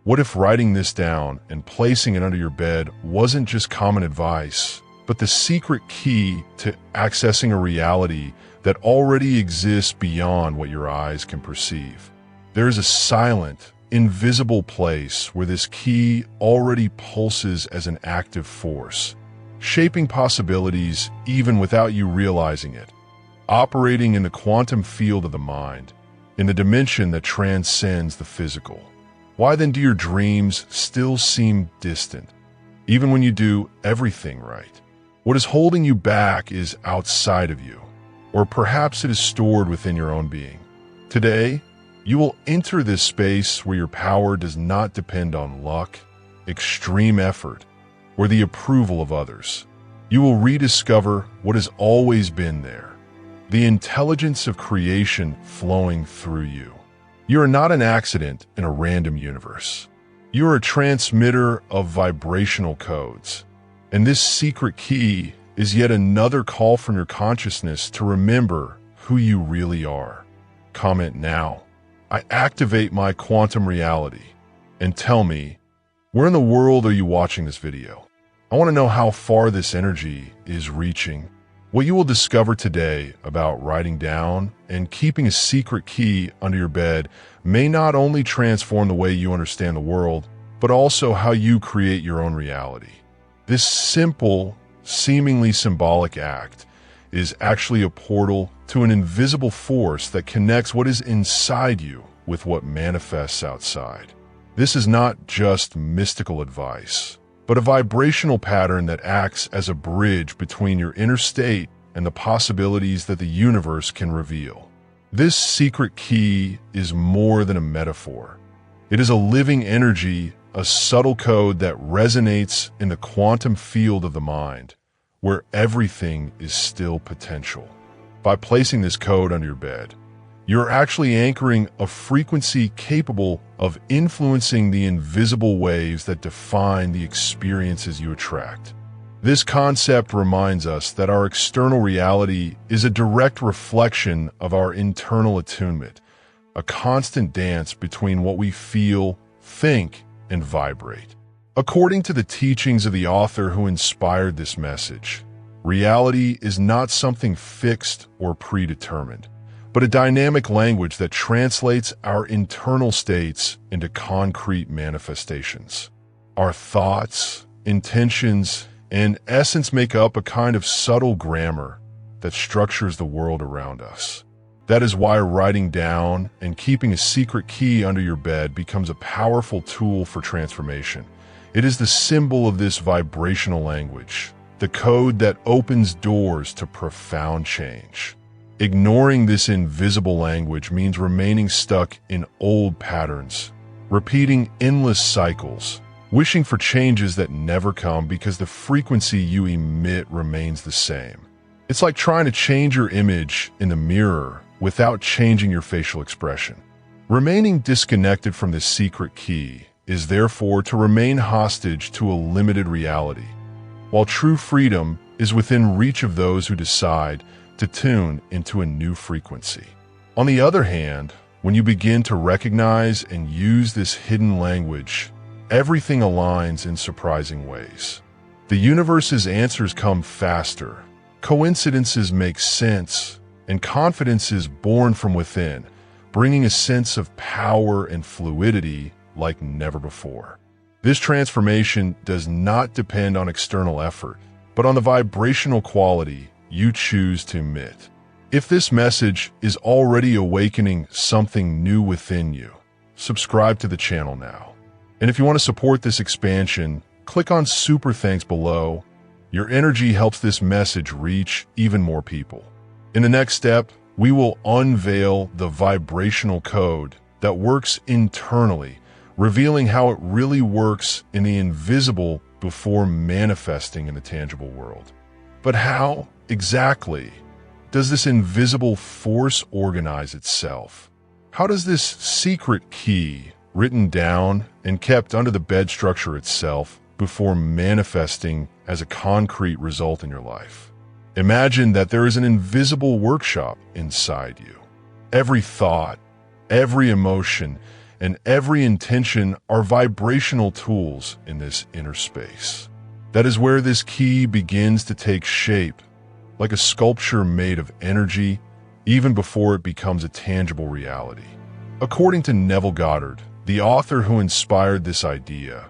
What if writing this down and placing it under your bed wasn't just common advice, but the secret key to accessing a reality that already exists beyond what your eyes can perceive? There is a silent, invisible place where this key already pulses as an active force, shaping possibilities even without you realizing it, operating in the quantum field of the mind, in the dimension that transcends the physical. Why then do your dreams still seem distant, even when you do everything right? What is holding you back is outside of you, or perhaps it is stored within your own being. Today, you will enter this space where your power does not depend on luck, extreme effort, or the approval of others. You will rediscover what has always been there, the intelligence of creation flowing through you. You are not an accident in a random universe. You are a transmitter of vibrational codes, and this secret key is yet another call from your consciousness to remember who you really are. Comment now, "I activate my quantum reality," and tell me, where in the world are you watching this video? I want to know how far this energy is reaching. What you will discover today about writing down and keeping a secret key under your bed may not only transform the way you understand the world, but also how you create your own reality. This simple, seemingly symbolic act is actually a portal to an invisible force that connects what is inside you with what manifests outside. This is not just mystical advice, but a vibrational pattern that acts as a bridge between your inner state and the possibilities that the universe can reveal. This secret key is more than a metaphor. It is a living energy, a subtle code that resonates in the quantum field of the mind, where everything is still potential. By placing this code under your bed, you're actually anchoring a frequency capable of influencing the invisible waves that define the experiences you attract. This concept reminds us that our external reality is a direct reflection of our internal attunement, a constant dance between what we feel, think, and vibrate. According to the teachings of the author who inspired this message, reality is not something fixed or predetermined, but a dynamic language that translates our internal states into concrete manifestations. Our thoughts, intentions, and essence make up a kind of subtle grammar that structures the world around us. That is why writing down and keeping a secret key under your bed becomes a powerful tool for transformation. It is the symbol of this vibrational language, the code that opens doors to profound change. Ignoring this invisible language means remaining stuck in old patterns, repeating endless cycles, wishing for changes that never come because the frequency you emit remains the same. It's like trying to change your image in the mirror without changing your facial expression. Remaining disconnected from this secret key is therefore to remain hostage to a limited reality, while true freedom is within reach of those who decide to tune into a new frequency. On the other hand, when you begin to recognize and use this hidden language, everything aligns in surprising ways. The universe's answers come faster, coincidences make sense, and confidence is born from within, bringing a sense of power and fluidity like never before. This transformation does not depend on external effort, but on the vibrational quality you choose to emit. If this message is already awakening something new within you, subscribe to the channel now. And if you want to support this expansion, click on Super Thanks below. Your energy helps this message reach even more people. In the next step, we will unveil the vibrational code that works internally, revealing how it really works in the invisible before manifesting in the tangible world. But how exactly does this invisible force organize itself? How does this secret key, written down and kept under the bed structure itself, before manifesting as a concrete result in your life? Imagine that there is an invisible workshop inside you. Every thought, every emotion, and every intention are vibrational tools in this inner space. That is where this key begins to take shape, like a sculpture made of energy, even before it becomes a tangible reality. According to Neville Goddard, the author who inspired this idea,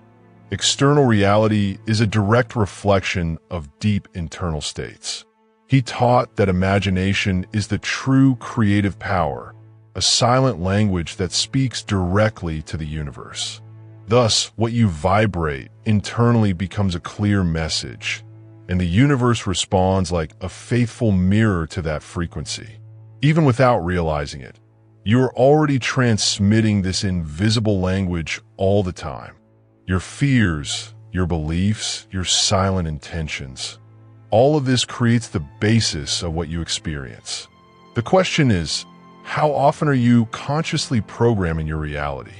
external reality is a direct reflection of deep internal states. He taught that imagination is the true creative power, a silent language that speaks directly to the universe. Thus, what you vibrate internally becomes a clear message, and the universe responds like a faithful mirror to that frequency. Even without realizing it, you are already transmitting this invisible language all the time. Your fears, your beliefs, your silent intentions. All of this creates the basis of what you experience. The question is, how often are you consciously programming your reality?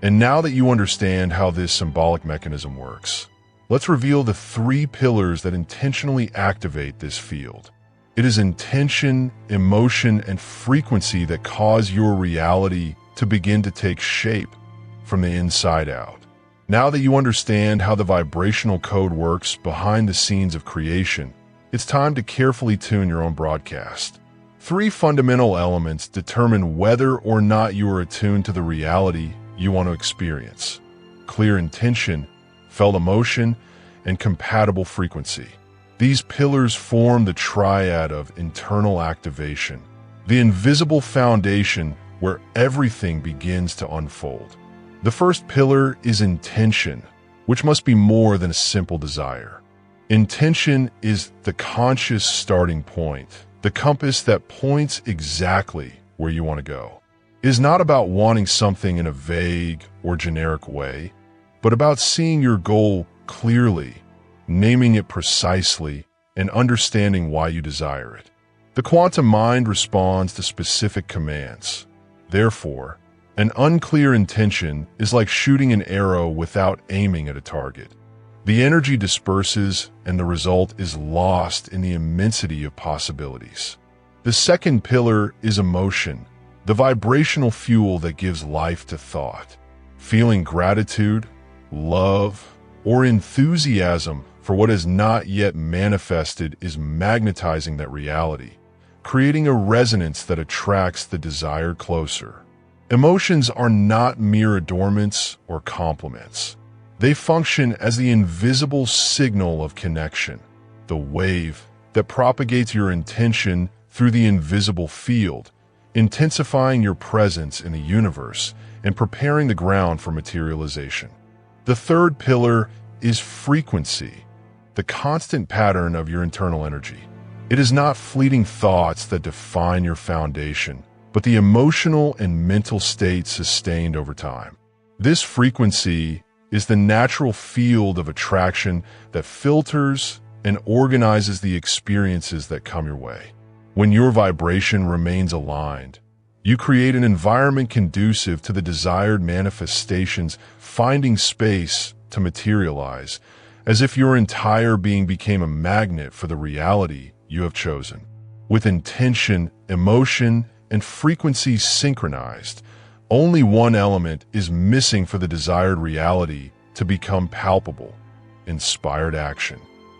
And now that you understand how this symbolic mechanism works, let's reveal the 3 pillars that intentionally activate this field. It is intention, emotion, and frequency that cause your reality to begin to take shape from the inside out. Now that you understand how the vibrational code works behind the scenes of creation, it's time to carefully tune your own broadcast. 3 fundamental elements determine whether or not you are attuned to the reality you want to experience: clear intention, felt emotion, and compatible frequency. These pillars form the triad of internal activation, the invisible foundation where everything begins to unfold. The first pillar is intention, which must be more than a simple desire. Intention is the conscious starting point, the compass that points exactly where you want to go. It is not about wanting something in a vague or generic way, but about seeing your goal clearly, naming it precisely, and understanding why you desire it. The quantum mind responds to specific commands. Therefore, an unclear intention is like shooting an arrow without aiming at a target. The energy disperses, and the result is lost in the immensity of possibilities. The second pillar is emotion, the vibrational fuel that gives life to thought. Feeling gratitude, love, or enthusiasm for what has not yet manifested is magnetizing that reality, creating a resonance that attracts the desired closer. Emotions are not mere adornments or compliments. They function as the invisible signal of connection, the wave that propagates your intention through the invisible field, intensifying your presence in the universe and preparing the ground for materialization. The third pillar is frequency, the constant pattern of your internal energy. It is not fleeting thoughts that define your foundation, but the emotional and mental state sustained over time. This frequency is the natural field of attraction that filters and organizes the experiences that come your way. When your vibration remains aligned, you create an environment conducive to the desired manifestations, finding space to materialize, as if your entire being became a magnet for the reality you have chosen. With intention, emotion, and frequency synchronized, only one element is missing for the desired reality to become palpable: inspired action.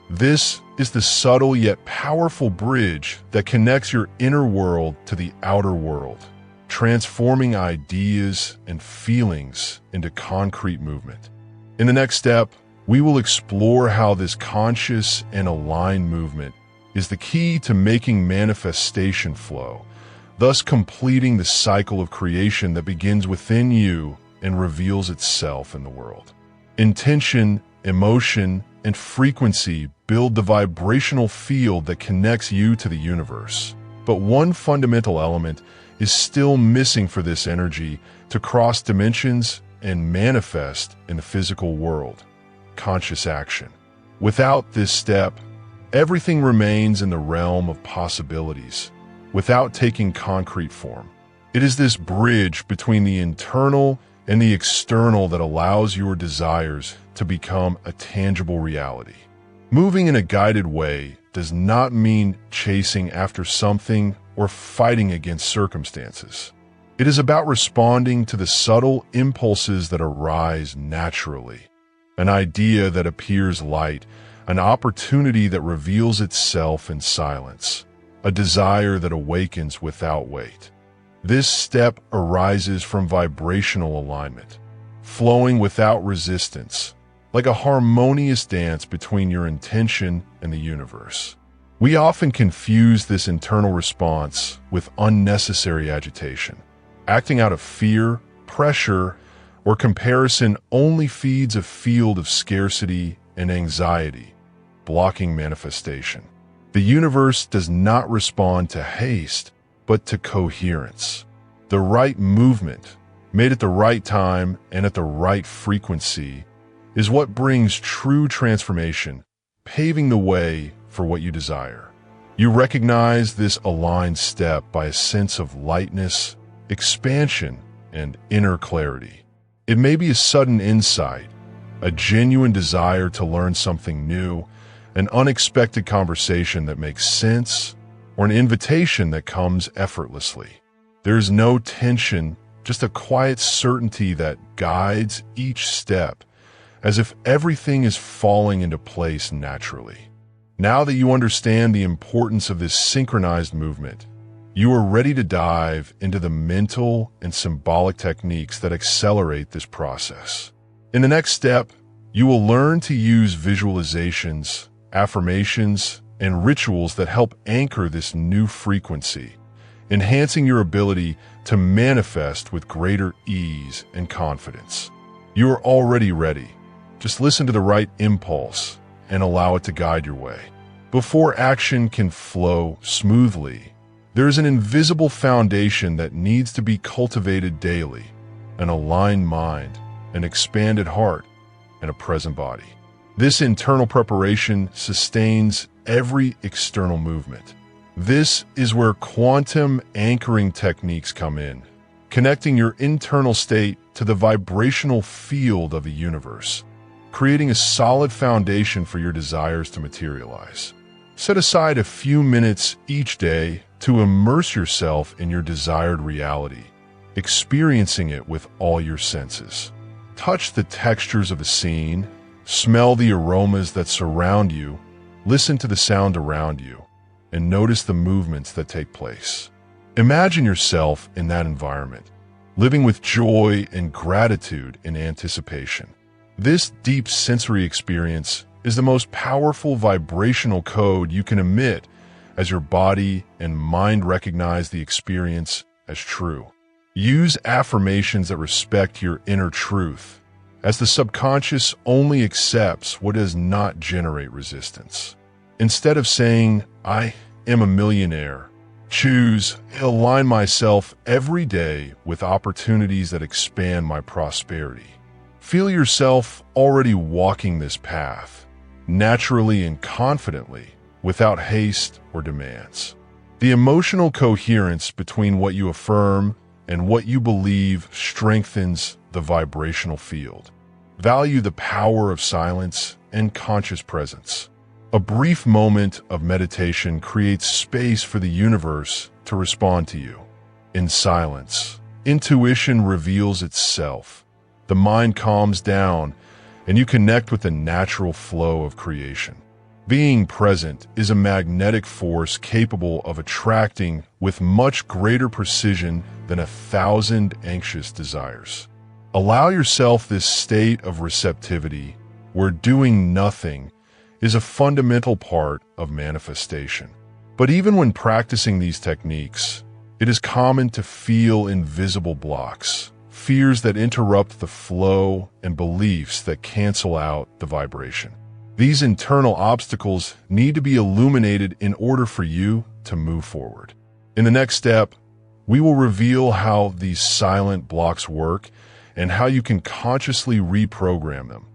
This is the subtle yet powerful bridge that connects your inner world to the outer world, transforming ideas and feelings into concrete movement. In the next step, we will explore how this conscious and aligned movement is the key to making manifestation flow, thus completing the cycle of creation that begins within you and reveals itself in the world. Intention, emotion, and frequency build the vibrational field that connects you to the universe. But one fundamental element is still missing for this energy to cross dimensions and manifest in the physical world: conscious action. Without this step, everything remains in the realm of possibilities, without taking concrete form. It is this bridge between the internal and the external that allows your desires to become a tangible reality. Moving in a guided way does not mean chasing after something or fighting against circumstances. It is about responding to the subtle impulses that arise naturally. An idea that appears light, an opportunity that reveals itself in silence, a desire that awakens without weight. This step arises from vibrational alignment, flowing without resistance, like a harmonious dance between your intention and the universe. We often confuse this internal response with unnecessary agitation. Acting out of fear, pressure, or comparison only feeds a field of scarcity and anxiety, blocking manifestation. The universe does not respond to haste, but to coherence. The right movement, made at the right time and at the right frequency, is what brings true transformation, paving the way for what you desire. You recognize this aligned step by a sense of lightness, expansion, and inner clarity. It may be a sudden insight, a genuine desire to learn something new, an unexpected conversation that makes sense, or an invitation that comes effortlessly. There is no tension, just a quiet certainty that guides each step, as if everything is falling into place naturally. Now that you understand the importance of this synchronized movement, you are ready to dive into the mental and symbolic techniques that accelerate this process. In the next step, you will learn to use visualizations, affirmations, and rituals that help anchor this new frequency, enhancing your ability to manifest with greater ease and confidence. You are already ready. Just listen to the right impulse and allow it to guide your way. Before action can flow smoothly, there is an invisible foundation that needs to be cultivated daily: an aligned mind, an expanded heart, and a present body. This internal preparation sustains every external movement. This is where quantum anchoring techniques come in, connecting your internal state to the vibrational field of the universe, creating a solid foundation for your desires to materialize. Set aside a few minutes each day to immerse yourself in your desired reality, experiencing it with all your senses. Touch the textures of a scene, smell the aromas that surround you, listen to the sound around you, and notice the movements that take place. Imagine yourself in that environment, living with joy and gratitude in anticipation. This deep sensory experience is the most powerful vibrational code you can emit as your body and mind recognize the experience as true. Use affirmations that respect your inner truth, as the subconscious only accepts what does not generate resistance. Instead of saying, "I am a millionaire," choose, "Align myself every day with opportunities that expand my prosperity." Feel yourself already walking this path, naturally and confidently, without haste or demands. The emotional coherence between what you affirm and what you believe strengthens the vibrational field. Value the power of silence and conscious presence. A brief moment of meditation creates space for the universe to respond to you. In silence, intuition reveals itself. The mind calms down, and you connect with the natural flow of creation. Being present is a magnetic force capable of attracting with much greater precision than 1,000 anxious desires. Allow yourself this state of receptivity, where doing nothing is a fundamental part of manifestation. But even when practicing these techniques, it is common to feel invisible blocks, fears that interrupt the flow, and beliefs that cancel out the vibration. These internal obstacles need to be illuminated in order for you to move forward. In the next step, we will reveal how these silent blocks work and how you can consciously reprogram them,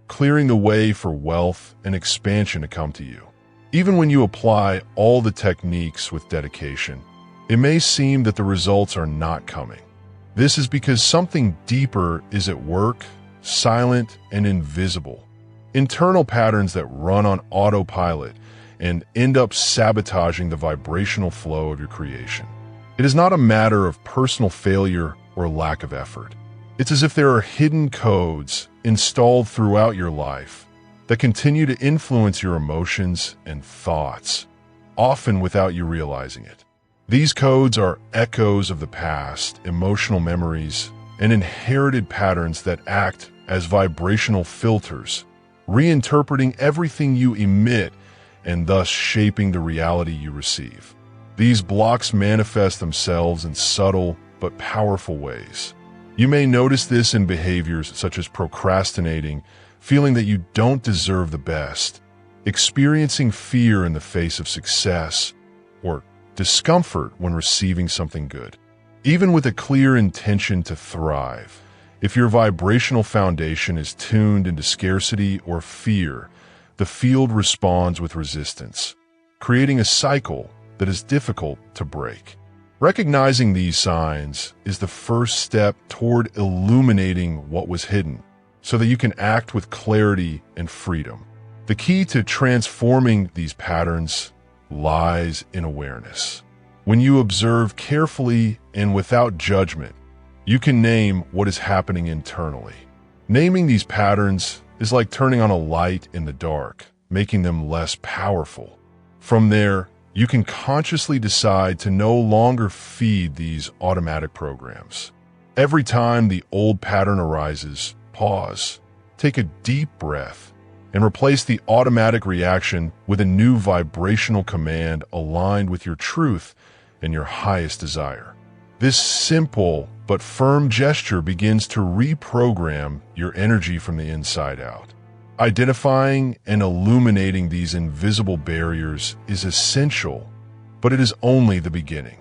clearing the way for wealth and expansion to come to you. Even when you apply all the techniques with dedication, it may seem that the results are not coming. This is because something deeper is at work, silent and invisible. Internal patterns that run on autopilot and end up sabotaging the vibrational flow of your creation. It is not a matter of personal failure or lack of effort. It's as if there are hidden codes installed throughout your life that continue to influence your emotions and thoughts, often without you realizing it. These codes are echoes of the past, emotional memories, and inherited patterns that act as vibrational filters, reinterpreting everything you emit and thus shaping the reality you receive. These blocks manifest themselves in subtle but powerful ways. You may notice this in behaviors such as procrastinating, feeling that you don't deserve the best, experiencing fear in the face of success, or discomfort when receiving something good. Even with a clear intention to thrive, if your vibrational foundation is tuned into scarcity or fear, the field responds with resistance, creating a cycle that is difficult to break. Recognizing these signs is the first step toward illuminating what was hidden, so that you can act with clarity and freedom. The key to transforming these patterns lies in awareness. When you observe carefully and without judgment, you can name what is happening internally. Naming these patterns is like turning on a light in the dark, making them less powerful. From there, you can consciously decide to no longer feed these automatic programs. Every time the old pattern arises, pause, take a deep breath, and replace the automatic reaction with a new vibrational command aligned with your truth and your highest desire. This simple but firm gesture begins to reprogram your energy from the inside out. Identifying and illuminating these invisible barriers is essential, but it is only the beginning.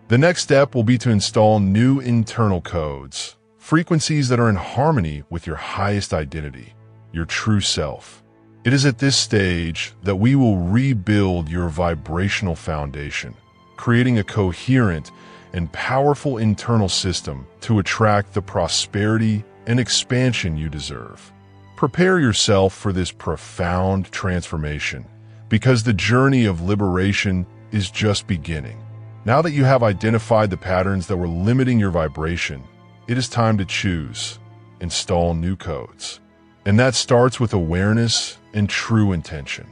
The next step will be to install new internal codes, frequencies that are in harmony with your highest identity, your true self. It is at this stage that we will rebuild your vibrational foundation, creating a coherent and powerful internal system to attract the prosperity and expansion you deserve. Prepare yourself for this profound transformation, because the journey of liberation is just beginning. Now that you have identified the patterns that were limiting your vibration, it is time to choose, install new codes. And that starts with awareness and true intention.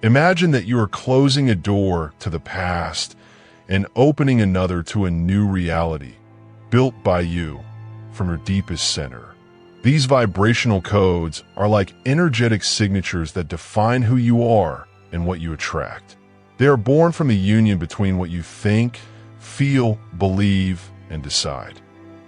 Imagine that you are closing a door to the past and opening another to a new reality, built by you from your deepest center. These vibrational codes are like energetic signatures that define who you are and what you attract. They are born from the union between what you think, feel, believe, and decide.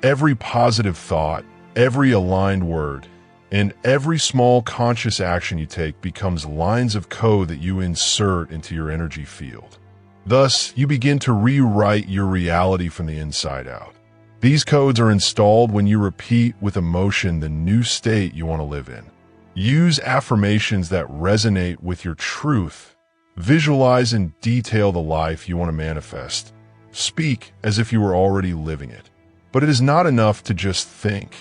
Every positive thought, every aligned word, and every small conscious action you take becomes lines of code that you insert into your energy field. Thus, you begin to rewrite your reality from the inside out. These codes are installed when you repeat with emotion the new state you want to live in. Use affirmations that resonate with your truth. Visualize and detail the life you want to manifest. Speak as if you were already living it. But it is not enough to just think.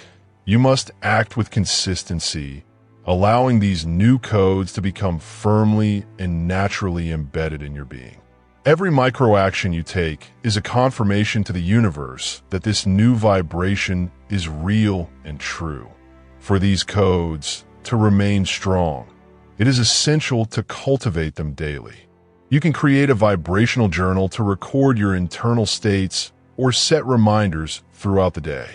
You must act with consistency, allowing these new codes to become firmly and naturally embedded in your being. Every micro-action you take is a confirmation to the universe that this new vibration is real and true. For these codes to remain strong, it is essential to cultivate them daily. You can create a vibrational journal to record your internal states or set reminders throughout the day.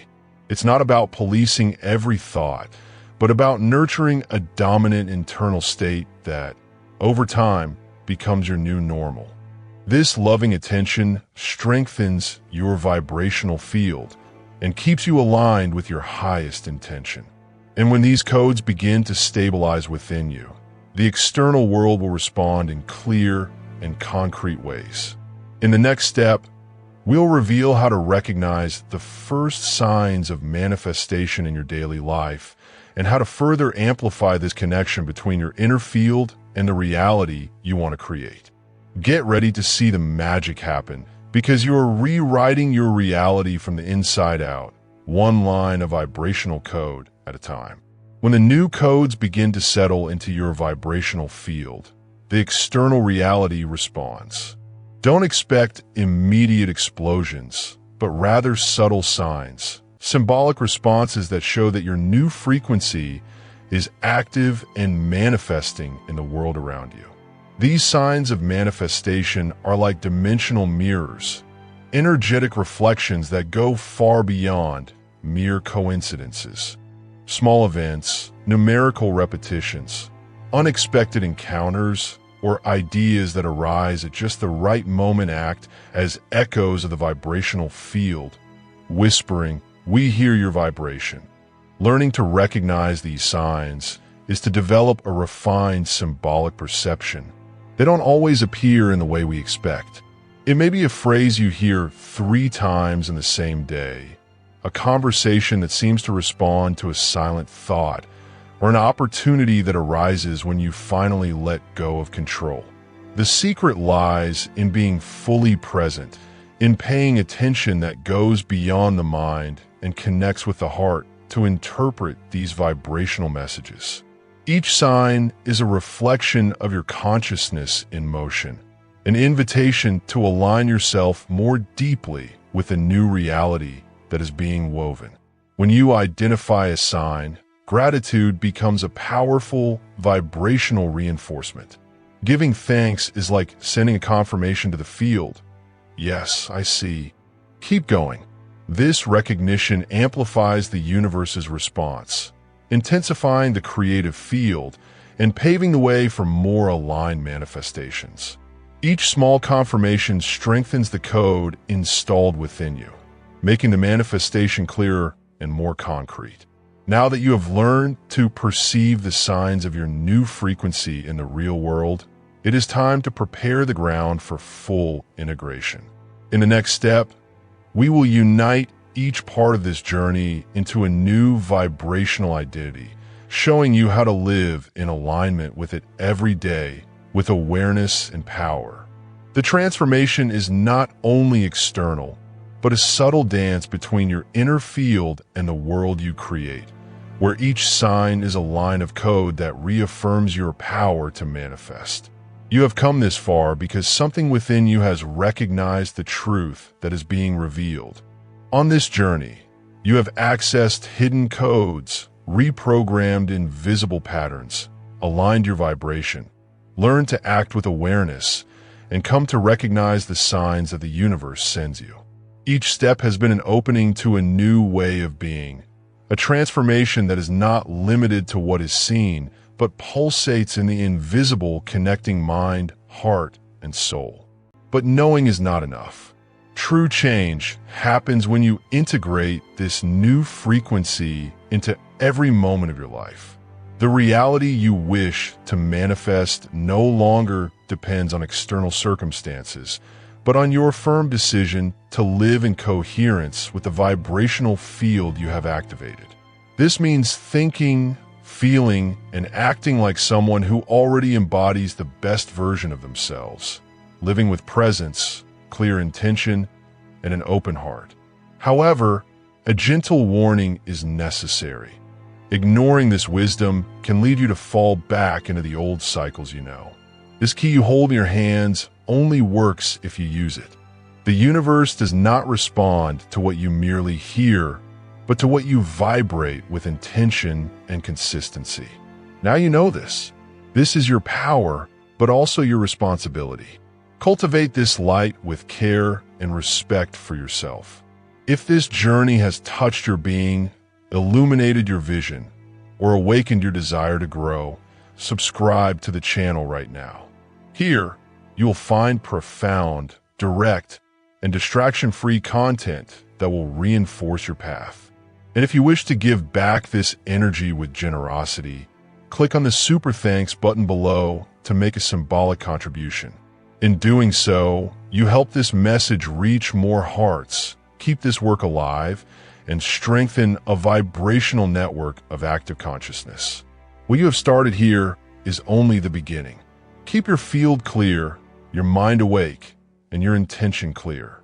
It's not about policing every thought, but about nurturing a dominant internal state that, over time, becomes your new normal. This loving attention strengthens your vibrational field and keeps you aligned with your highest intention. And when these codes begin to stabilize within you, the external world will respond in clear and concrete ways. In the next step, we'll reveal how to recognize the first signs of manifestation in your daily life and how to further amplify this connection between your inner field and the reality you want to create. Get ready to see the magic happen, because you are rewriting your reality from the inside out, one line of vibrational code at a time. When the new codes begin to settle into your vibrational field, the external reality responds. Don't expect immediate explosions, but rather subtle signs, symbolic responses that show that your new frequency is active and manifesting in the world around you. These signs of manifestation are like dimensional mirrors, energetic reflections that go far beyond mere coincidences. Small events, numerical repetitions, unexpected encounters, or ideas that arise at just the right moment act as echoes of the vibrational field, whispering, "We hear your vibration." Learning to recognize these signs is to develop a refined symbolic perception. They don't always appear in the way we expect. It may be a phrase you hear 3 times in the same day, a conversation that seems to respond to a silent thought, or an opportunity that arises when you finally let go of control. The secret lies in being fully present, in paying attention that goes beyond the mind and connects with the heart to interpret these vibrational messages. Each sign is a reflection of your consciousness in motion, an invitation to align yourself more deeply with a new reality that is being woven. When you identify a sign, gratitude becomes a powerful vibrational reinforcement. Giving thanks is like sending a confirmation to the field. Yes, I see. Keep going. This recognition amplifies the universe's response, intensifying the creative field and paving the way for more aligned manifestations. Each small confirmation strengthens the code installed within you, making the manifestation clearer and more concrete. Now that you have learned to perceive the signs of your new frequency in the real world, it is time to prepare the ground for full integration. In the next step, we will unite each part of this journey into a new vibrational identity, showing you how to live in alignment with it every day with awareness and power. The transformation is not only external, but a subtle dance between your inner field and the world you create, where each sign is a line of code that reaffirms your power to manifest. You have come this far because something within you has recognized the truth that is being revealed. On this journey, you have accessed hidden codes, reprogrammed invisible patterns, aligned your vibration, learned to act with awareness, and come to recognize the signs that the universe sends you. Each step has been an opening to a new way of being, a transformation that is not limited to what is seen, but pulsates in the invisible, connecting mind, heart, and soul. But knowing is not enough. True change happens when you integrate this new frequency into every moment of your life. The reality you wish to manifest no longer depends on external circumstances, but on your firm decision to live in coherence with the vibrational field you have activated. This means thinking, feeling, and acting like someone who already embodies the best version of themselves, living with presence, clear intention, and an open heart. However, a gentle warning is necessary. Ignoring this wisdom can lead you to fall back into the old cycles you know. This key you hold in your hands only works if you use it. The universe does not respond to what you merely hear, but to what you vibrate with intention and consistency. Now you know this. This is your power, but also your responsibility. Cultivate this light with care and respect for yourself. If this journey has touched your being, illuminated your vision, or awakened your desire to grow, subscribe to the channel right now. Here, you'll find profound, direct, and distraction-free content that will reinforce your path. And if you wish to give back this energy with generosity, click on the Super Thanks button below to make a symbolic contribution. In doing so, you help this message reach more hearts, keep this work alive, and strengthen a vibrational network of active consciousness. What you have started here is only the beginning. Keep your field clear, your mind awake, and your intention clear.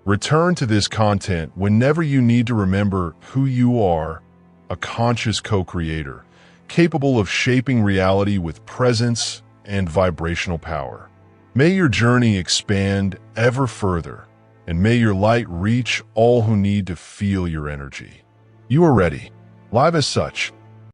Return to this content whenever you need to remember who you are, a conscious co-creator, capable of shaping reality with presence and vibrational power. May your journey expand ever further, and may your light reach all who need to feel your energy. You are ready. Live as such,